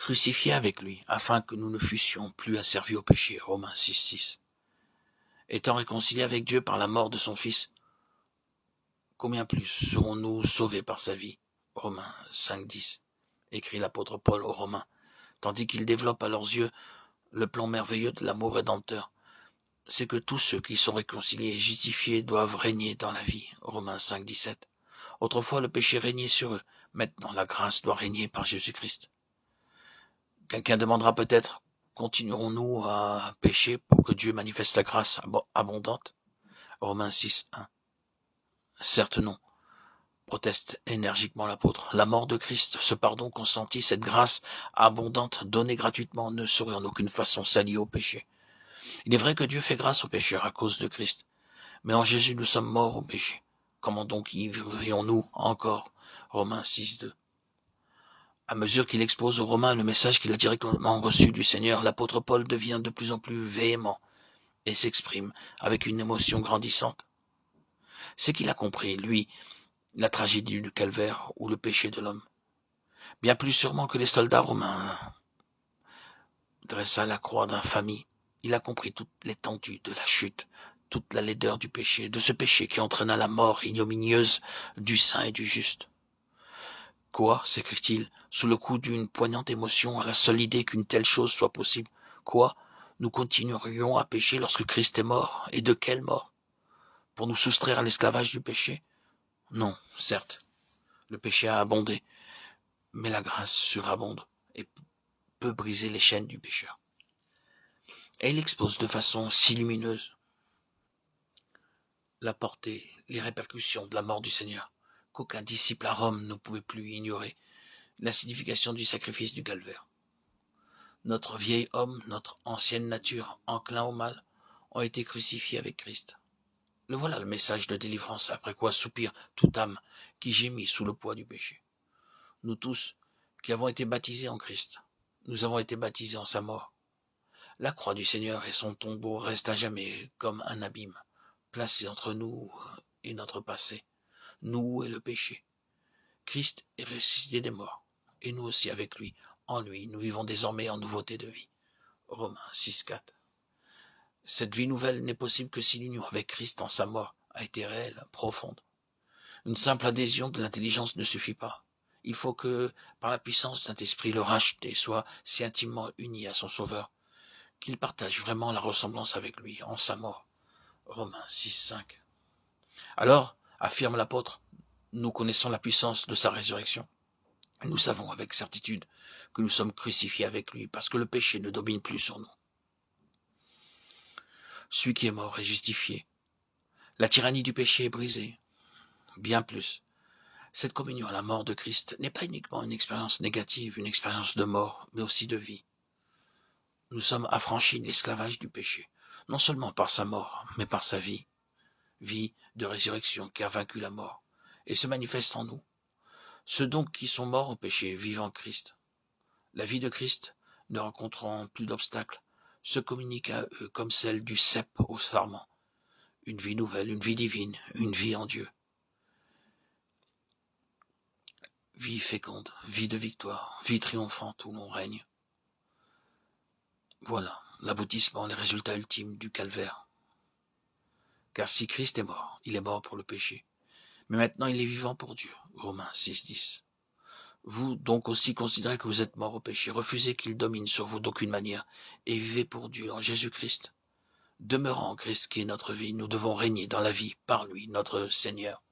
crucifiés avec lui, afin que nous ne fussions plus asservis au péché. Romains 6:6. Étant réconciliés avec Dieu par la mort de son Fils, combien plus serons-nous sauvés par sa vie? Romains 5:10, écrit l'apôtre Paul aux Romains, tandis qu'il développe à leurs yeux le plan merveilleux de l'amour rédempteur. C'est que tous ceux qui sont réconciliés et justifiés doivent régner dans la vie. Romains 5:17. Autrefois, le péché régnait sur eux. Maintenant, la grâce doit régner par Jésus-Christ. Quelqu'un demandera peut-être, continuerons-nous à pécher pour que Dieu manifeste sa grâce abondante? Romains 6:1. Certes non, proteste énergiquement l'apôtre. La mort de Christ, ce pardon consenti, cette grâce abondante donnée gratuitement ne saurait en aucune façon s'allier au péché. Il est vrai que Dieu fait grâce aux pécheurs à cause de Christ, mais en Jésus nous sommes morts au péché. Comment donc y vivrions-nous encore? Romains 6:2. À mesure qu'il expose aux Romains le message qu'il a directement reçu du Seigneur, l'apôtre Paul devient de plus en plus véhément et s'exprime avec une émotion grandissante. C'est qu'il a compris, lui, la tragédie du calvaire ou le péché de l'homme. Bien plus sûrement que les soldats romains dressa la croix d'infamie. Il a compris toute l'étendue de la chute, toute la laideur du péché, de ce péché qui entraîna la mort ignominieuse du saint et du juste. Quoi, s'écrie-t-il, sous le coup d'une poignante émotion à la seule idée qu'une telle chose soit possible? Quoi, nous continuerions à pécher lorsque Christ est mort? Et de quelle mort? Pour nous soustraire à l'esclavage du péché? Non, certes, le péché a abondé, mais la grâce surabonde et peut briser les chaînes du pécheur. Et il expose de façon si lumineuse la portée, les répercussions de la mort du Seigneur, qu'aucun disciple à Rome ne pouvait plus ignorer la signification du sacrifice du calvaire. Notre vieil homme, notre ancienne nature, enclin au mal, ont été crucifiés avec Christ. Le voilà le message de délivrance, après quoi soupire toute âme qui gémit sous le poids du péché. Nous tous, qui avons été baptisés en Christ, nous avons été baptisés en sa mort. La croix du Seigneur et son tombeau restent à jamais comme un abîme, placé entre nous et notre passé, nous et le péché. Christ est ressuscité des morts, et nous aussi avec lui. En lui, nous vivons désormais en nouveauté de vie. Romains 6:4. Cette vie nouvelle n'est possible que si l'union avec Christ en sa mort a été réelle, profonde. Une simple adhésion de l'intelligence ne suffit pas. Il faut que, par la puissance de Saint-Esprit, le racheté soit si intimement uni à son Sauveur, qu'il partage vraiment la ressemblance avec lui en sa mort. Romains 6:5. Alors, affirme l'apôtre, nous connaissons la puissance de sa résurrection. Nous savons avec certitude que nous sommes crucifiés avec lui, parce que le péché ne domine plus sur nous. Celui qui est mort est justifié. La tyrannie du péché est brisée. Bien plus. Cette communion à la mort de Christ n'est pas uniquement une expérience négative, une expérience de mort, mais aussi de vie. Nous sommes affranchis de l'esclavage du péché, non seulement par sa mort, mais par sa vie. Vie de résurrection qui a vaincu la mort, et se manifeste en nous. Ceux donc qui sont morts au péché vivent en Christ. La vie de Christ, ne rencontrant plus d'obstacles, se communique à eux comme celle du cep au sarment. Une vie nouvelle, une vie divine, une vie en Dieu. Vie féconde, vie de victoire, vie triomphante où l'on règne. Voilà l'aboutissement, les résultats ultimes du calvaire. Car si Christ est mort, il est mort pour le péché. Mais maintenant il est vivant pour Dieu. Romains 6:10. Vous donc aussi considérez que vous êtes mort au péché, refusez qu'il domine sur vous d'aucune manière, et vivez pour Dieu en Jésus-Christ. Demeurant en Christ qui est notre vie, nous devons régner dans la vie par lui, notre Seigneur.